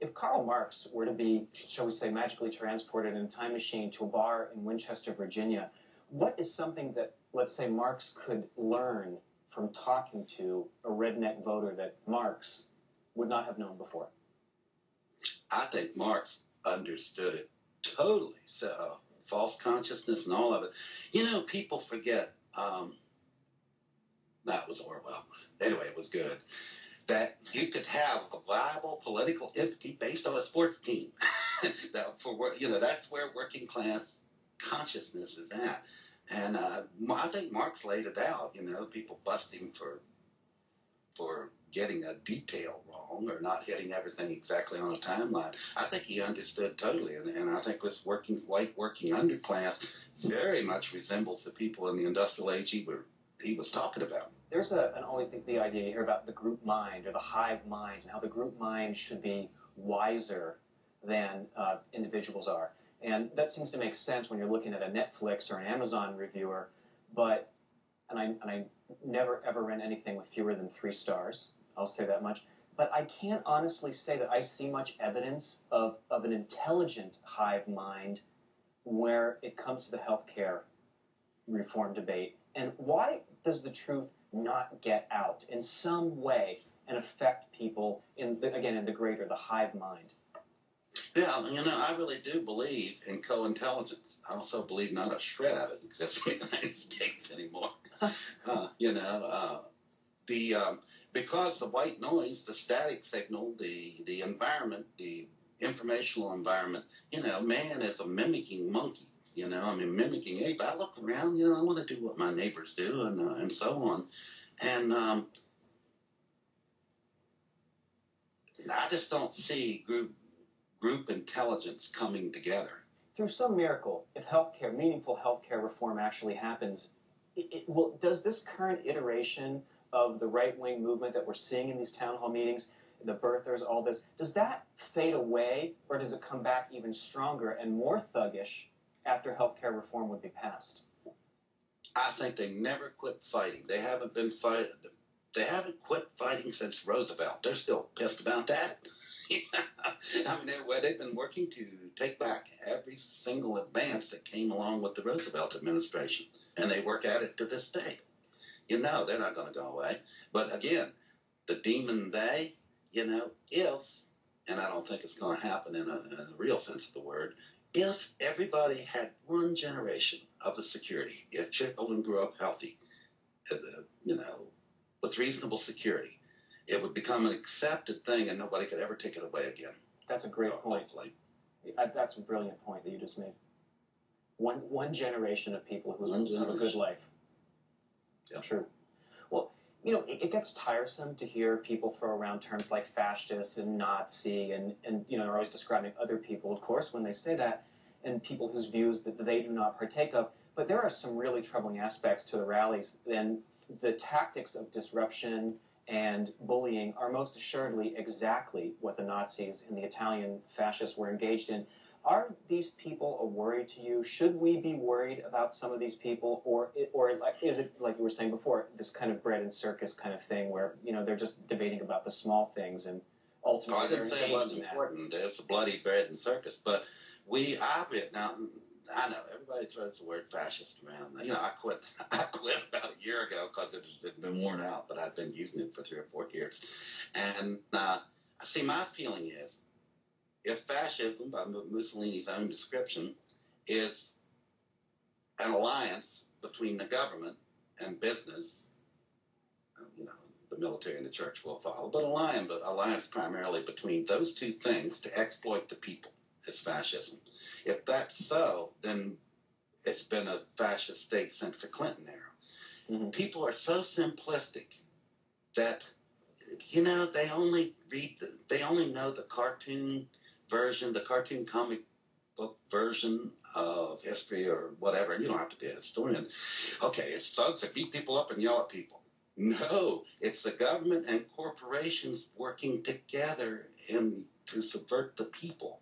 If Karl Marx were to be, shall we say, magically transported in a time machine to a bar in Winchester, Virginia, what is something that, let's say, Marx could learn from talking to a redneck voter that Marx would not have known before? I think Marx understood it totally. So, false consciousness and all of it. You know, people forget. That was Orwell. Anyway, it was good. That you could have a viable political entity based on a sports team. That's where working class consciousness is at. And I think Marx laid it out. You know, people bust him for getting a detail wrong or not hitting everything exactly on a timeline. I think he understood totally, and I think this white working underclass very much resembles the people in the industrial age he was talking about. There's always the idea you hear about the group mind or the hive mind and how the group mind should be wiser than individuals are. And that seems to make sense when you're looking at a Netflix or an Amazon reviewer, and I never ever rent anything with fewer than 3 stars, I'll say that much. But I can't honestly say that I see much evidence of an intelligent hive mind where it comes to the healthcare reform debate. And why does the truth not get out in some way and affect people in the greater, the hive mind? Yeah, you know, I really do believe in co-intelligence. I also believe not a shred of it exists in the United States anymore. Because the white noise, the static signal, the environment, the informational environment, you know, man is a mimicking monkey. You know, I mean, mimicking ape. I look around, you know, I want to do what my neighbors do, and so on. And I just don't see group intelligence coming together. Through some miracle, if meaningful healthcare reform actually happens, does this current iteration of the right-wing movement that we're seeing in these town hall meetings, the birthers, all this, does that fade away, or does it come back even stronger and more thuggish after healthcare reform would be passed? I think they never quit fighting. They haven't quit fighting since Roosevelt. They're still pissed about that. I mean, they've been working to take back every single advance that came along with the Roosevelt administration, and they work at it to this day. You know, they're not going to go away. But again, the demon they, you know, and I don't think it's going to happen in a real sense of the word, if everybody had one generation of the security, if children grew up healthy, you know, with reasonable security, it would become an accepted thing and nobody could ever take it away again. That's a great point. Hopefully. That's a brilliant point that you just made. One generation of people who have a good life. Yeah. True. Well, you know, it gets tiresome to hear people throw around terms like fascist and Nazi and you know, they're always describing other people, of course, when they say that, and people whose views that they do not partake of. But there are some really troubling aspects to the rallies, and the tactics of disruption and bullying are most assuredly exactly what the Nazis and the Italian fascists were engaged in. Are these people a worry to you? Should we be worried about some of these people, or is it, like you were saying before, this kind of bread and circus kind of thing where, you know, they're just debating about the small things and ultimately I didn't say it wasn't important. It's a bloody bread and circus, but now, I know everybody throws the word fascist around. You know, I quit about a year ago because it had been worn out, but I've been using it for 3 or 4 years. And see, my feeling is, if fascism, by Mussolini's own description, is an alliance between the government and business, you know, the military and the church will follow, but alliance primarily between those two things to exploit the people is fascism. If that's so, then it's been a fascist state since the Clinton era. Mm-hmm. People are so simplistic that, you know, they only know the cartoon version, the cartoon comic book version of history or whatever. You don't have to be a historian. Okay, it's thugs that beat people up and yell at people. No, it's the government and corporations working together to subvert the people.